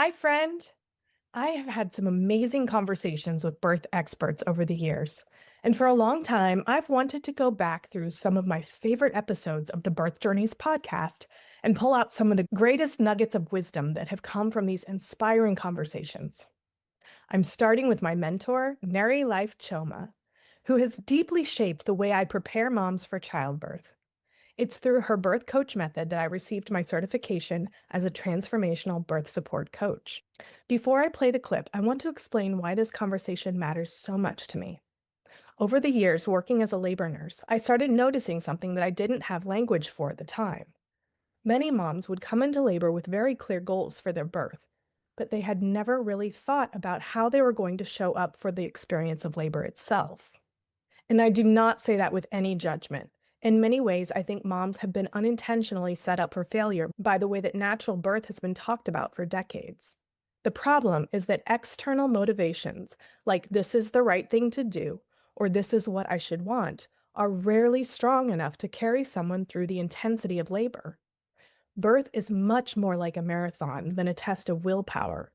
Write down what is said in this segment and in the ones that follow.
Hi, friend. I have had some amazing conversations with birth experts over the years. And for a long time, I've wanted to go back through some of my favorite episodes of the Birth Journeys podcast and pull out some of the greatest nuggets of wisdom that have come from these inspiring conversations. I'm starting with my mentor, Neri Life Choma, who has deeply shaped the way I prepare moms for childbirth. It's through her birth coach method that I received my certification as a transformational birth support coach. Before I play the clip, I want to explain why this conversation matters so much to me. Over the years, working as a labor nurse, I started noticing something that I didn't have language for at the time. Many moms would come into labor with very clear goals for their birth, but they had never really thought about how they were going to show up for the experience of labor itself. And I do not say that with any judgment. In many ways, I think moms have been unintentionally set up for failure by the way that natural birth has been talked about for decades. The problem is that external motivations, like this is the right thing to do, or this is what I should want, are rarely strong enough to carry someone through the intensity of labor. Birth is much more like a marathon than a test of willpower.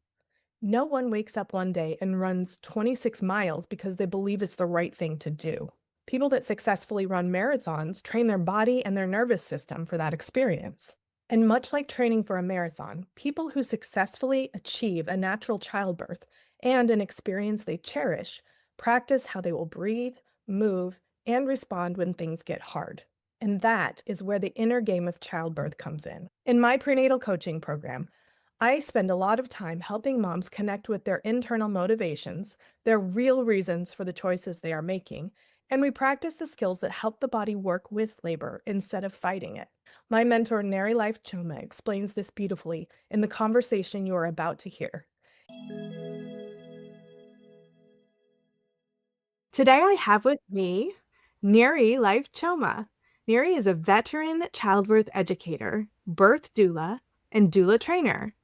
No one wakes up one day and runs 26 miles because they believe it's the right thing to do. People that successfully run marathons train their body and their nervous system for that experience. And much like training for a marathon, people who successfully achieve a natural childbirth and an experience they cherish practice how they will breathe, move, and respond when things get hard. And that is where the inner game of childbirth comes in. In my prenatal coaching program, I spend a lot of time helping moms connect with their internal motivations, their real reasons for the choices they are making, and we practice the skills that help the body work with labor instead of fighting it. My mentor, Neri Life Choma, explains this beautifully in the conversation you are about to hear. Today I have with me Neri Life Choma. Neri is a veteran childbirth educator, birth doula, and doula trainer,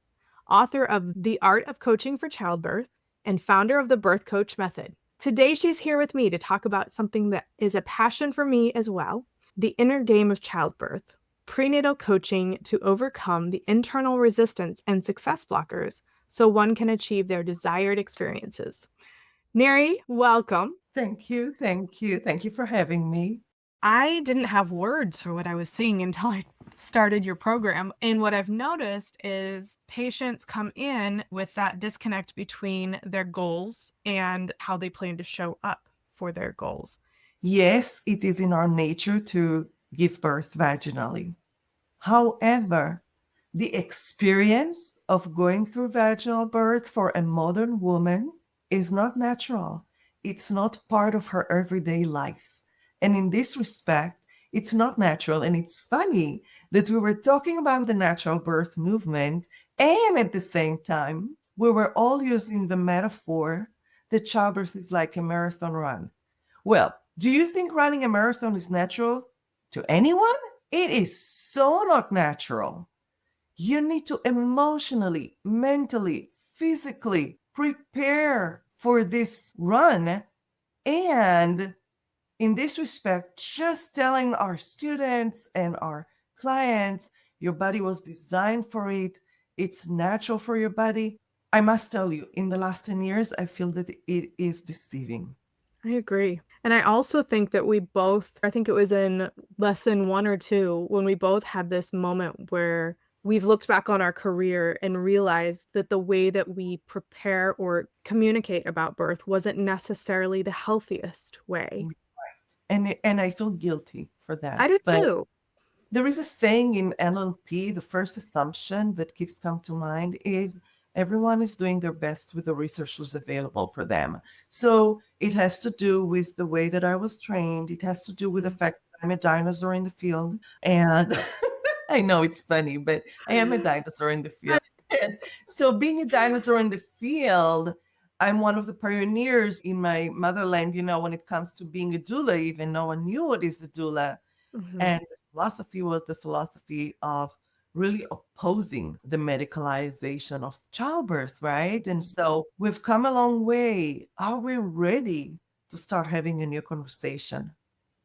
author of The Art of Coaching for Childbirth, and founder of the Birth Coach Method. Today, she's here with me to talk about something that is a passion for me as well, the inner game of childbirth, prenatal coaching to overcome the internal resistance and success blockers so one can achieve their desired experiences. Neri, welcome. Thank you. Thank you. Thank you for having me. I didn't have words for what I was seeing until I started your program. And what I've noticed is patients come in with that disconnect between their goals and how they plan to show up for their goals. Yes, it is in our nature to give birth vaginally. However, the experience of going through vaginal birth for a modern woman is not natural. It's not part of her everyday life. And in this respect, it's not natural. And it's funny that we were talking about the natural birth movement, and at the same time, we were all using the metaphor that childbirth is like a marathon run. Well, do you think running a marathon is natural to anyone? It is so not natural. You need to emotionally, mentally, physically prepare for this run. And in this respect, just telling our students and our clients, your body was designed for it, it's natural for your body. I must tell you, in the last 10 years, I feel that it is deceiving. I agree. And I also think that I think it was in lesson 1 or 2, when we both had this moment where we've looked back on our career and realized that the way that we prepare or communicate about birth wasn't necessarily the healthiest way. And I feel guilty for I that. do But too. there is a saying in NLP, the first assumption that keeps come to mind is everyone is doing their best with the resources available for them. So it has to do with the way that I was trained. It has to do with the fact that I'm a dinosaur in the field. And I know it's funny, but I am a dinosaur in the field. Yes. So being a dinosaur in the field, I'm one of the pioneers in my motherland, when it comes to being a doula, even no one knew what is the doula. Mhm. And the philosophy was the philosophy of really opposing the medicalization of childbirth, right? And so we've come a long way. Are we ready to start having a new conversation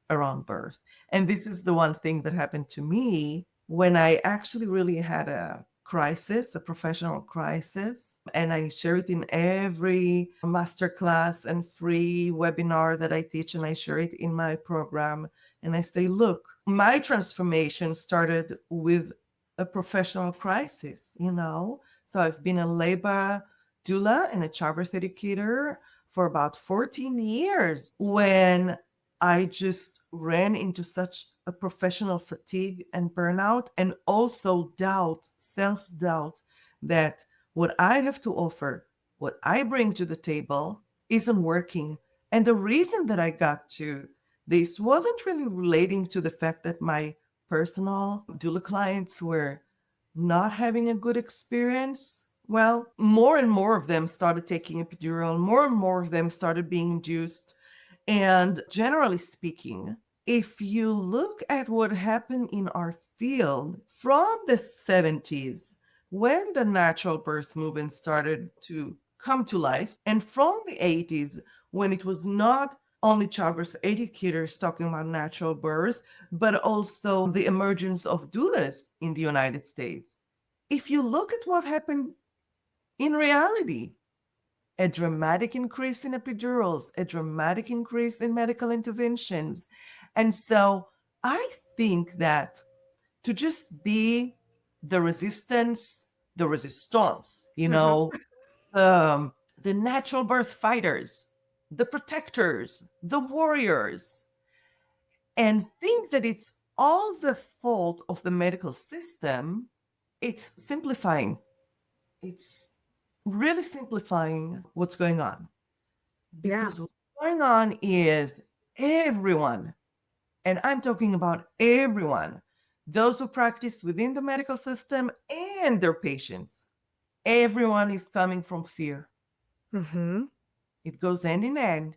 around birth? And this is the one thing that happened to me when I actually really had a crisis, a professional crisis. And I share it in every masterclass and free webinar that I teach, and I share it in my program. And I say, look, my transformation started with a professional crisis, you know? So I've been a labor doula and a childbirth educator for about 14 years when I just ran into such a professional fatigue and burnout, and also doubt, self doubt that what I have to offer, what I bring to the table, isn't working. And the reason that I got to this wasn't really relating to the fact that my personal doula clients were not having a good experience. Well, more and more of them started taking epidural, more and more of them started being induced. And generally speaking, if you look at what happened in our field from the 70s, when the natural birth movement started to come to life, and from the 80s, when it was not only childbirth educators talking about natural birth, but also the emergence of doulas in the United States. If you look at what happened in reality, a dramatic increase in epidurals, a dramatic increase in medical interventions. And so I think that to just be the resistance, you Mhm. know, the natural birth fighters, the protectors, the warriors, and think that it's all the fault of the medical system, it's simplifying. It's really simplifying what's going on. Yeah. Because what's going on is everyone, and I'm talking about everyone, those who practice within the medical system and their patients, everyone is coming from fear. Hmm. It goes hand in hand.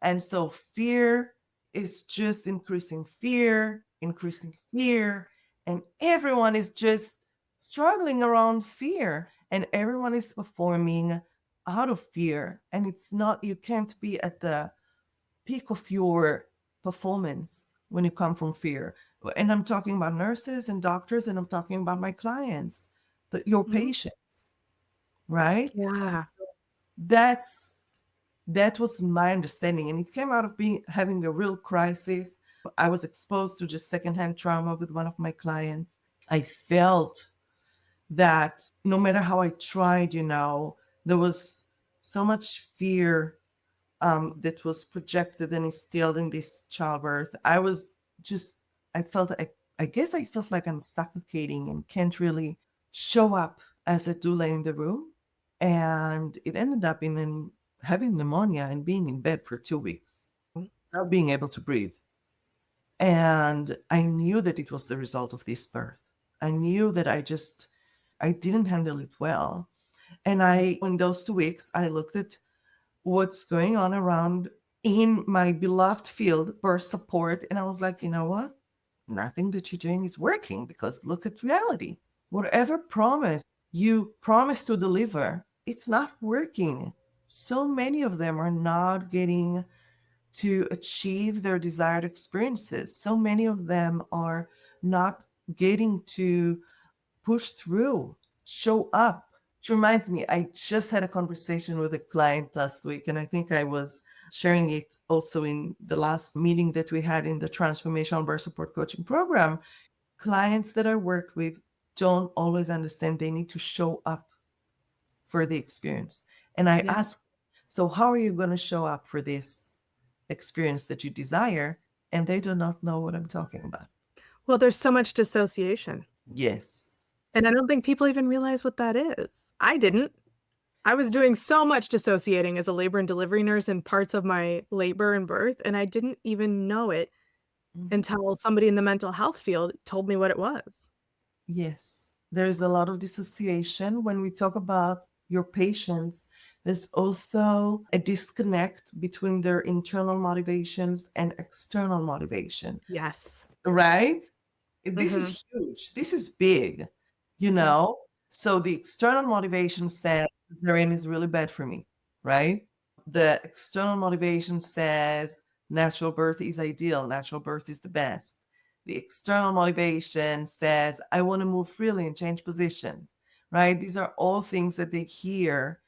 And so fear is just increasing fear, and everyone is just struggling around fear, and everyone is performing out of fear. And it's not, you can't be at the peak of your performance when you come from fear. And I'm talking about nurses and doctors, and I'm talking about my clients, your Mhm. patients, right? Yeah. That's that was my understanding, and it came out of being having a real crisis. I was exposed to just secondhand trauma with one of my clients. I felt that no matter how I tried, there was so much fear that was projected and instilled in this childbirth. I felt, I guess I felt like I'm suffocating and can't really show up as a doula in the room. And it ended up in having pneumonia and being in bed for 2 weeks, not being able to breathe. And I knew that it was the result of this birth. I knew that I didn't handle it well. And in those 2 weeks, I looked at what's going on around in my beloved field, birth support. And I was like, you know what? Nothing that you're doing is working, because look at reality. Whatever promise you promise to deliver, it's not working. So many of them are not getting to achieve their desired experiences. So many of them are not getting to push through, show up. Which reminds me, I just had a conversation with a client last week, and I think I was sharing it also in the last meeting that we had in the Transformational Birth Support Coaching Program. Clients that I worked with don't always understand they need to show up for the experience. And I Yeah. ask, so how are you going to show up for this experience that you desire? And they do not know what I'm talking about. Well, there's so much dissociation. Yes. And I don't think people even realize what that is. I didn't. I was doing so much dissociating as a labor and delivery nurse in parts of my labor and birth, and I didn't even know it Mhm. until somebody in the mental health field told me what it was. Yes. There is a lot of dissociation. When we talk about your patients, there's also a disconnect between their internal motivations and external motivation, Yes. right? This Hmm. is huge. This is big, you Yeah. know? So the external motivation says cesarean is really bad for me, right? The external motivation says natural birth is ideal, natural birth is the best. The external motivation says I want to move freely and change position. right? These are all things that they hear.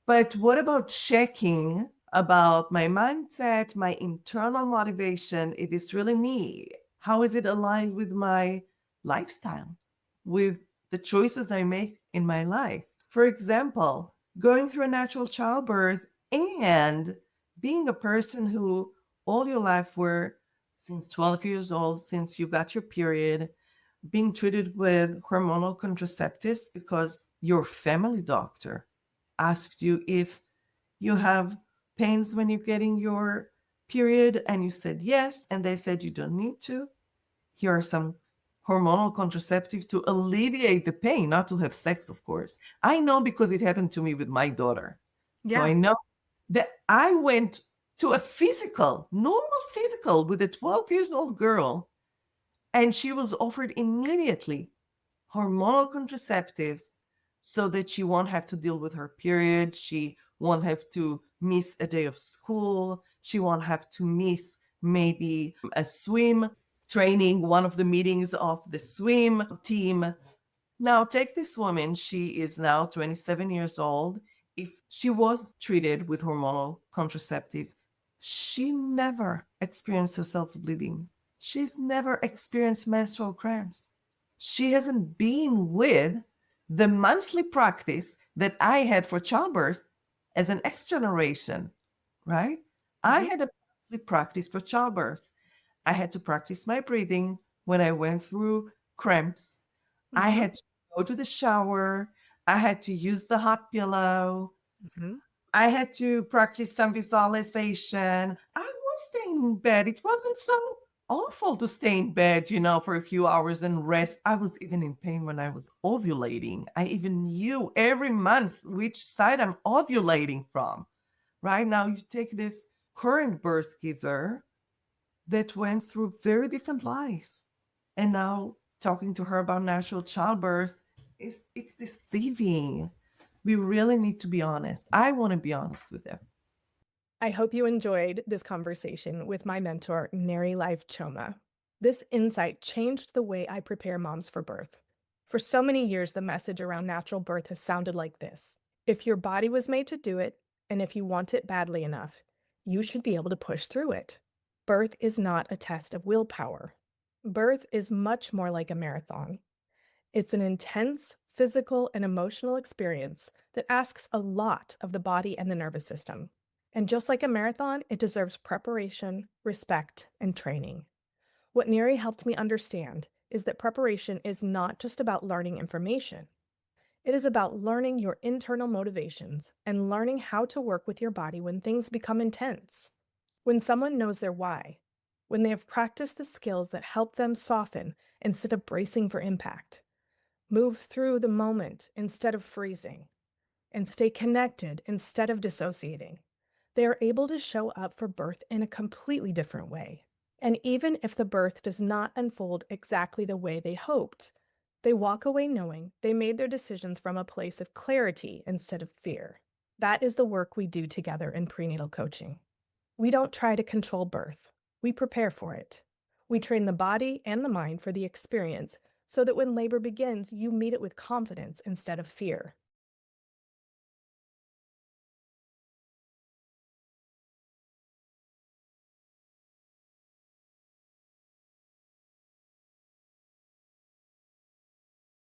But what about checking about my mindset, my internal motivation? It is really me. How is it aligned with my lifestyle, with the choices I make in my life? For example, going through a natural childbirth and being a person who all your life were since 12 years old, since you got your period, being treated with hormonal contraceptives because your family doctor asked you if you have pains when you're getting your period and you said yes, and they said you don't need to. Here are some hormonal contraceptives to alleviate the pain, not to have sex, of course. I know because it happened to me with my daughter. So Yeah. I know that I went to a physical, normal physical with a 12 years old girl, and she was offered immediately hormonal contraceptives so that she won't have to deal with her period. She won't have to miss a day of school. She won't have to miss maybe a swim training, one of the meetings of the swim team. Now, take this woman. She is now 27 years old. If she was treated with hormonal contraceptives, she never experienced herself bleeding. She's never experienced menstrual cramps. She hasn't been with the monthly practice that I had for childbirth as an X generation, right? I Mhm. had a monthly practice for childbirth. I had to practice my breathing when I went through cramps. I Mhm. had to go to the shower. I had to use the hot pillow. Mhm. I had to practice some visualization. I was staying in bed. It wasn't so awful to stay in bed, for a few hours and rest. I was even in pain when I was ovulating. I even knew every month which side I'm ovulating from. Right now, you take this current birth giver that went through very different life. And now talking to her about natural childbirth, it's deceiving. We really need to be honest. I want to be honest with them. I hope you enjoyed this conversation with my mentor, Neri Life Choma. This insight changed the way I prepare moms for birth. For so many years, the message around natural birth has sounded like this: if your body was made to do it, and if you want it badly enough, you should be able to push through it. Birth is not a test of willpower. Birth is much more like a marathon. It's an intense physical and emotional experience that asks a lot of the body and the nervous system. And just like a marathon, it deserves preparation, respect, and training. What Neri helped me understand is that preparation is not just about learning information. It is about learning your internal motivations and learning how to work with your body when things become intense. When someone knows their why, when they have practiced the skills that help them soften instead of bracing for impact, move through the moment instead of freezing, and stay connected instead of dissociating, they are able to show up for birth in a completely different way. And even if the birth does not unfold exactly the way they hoped, they walk away knowing they made their decisions from a place of clarity instead of fear. That is the work we do together in prenatal coaching. We don't try to control birth, we prepare for it. We train the body and the mind for the experience so that when labor begins, you meet it with confidence instead of fear.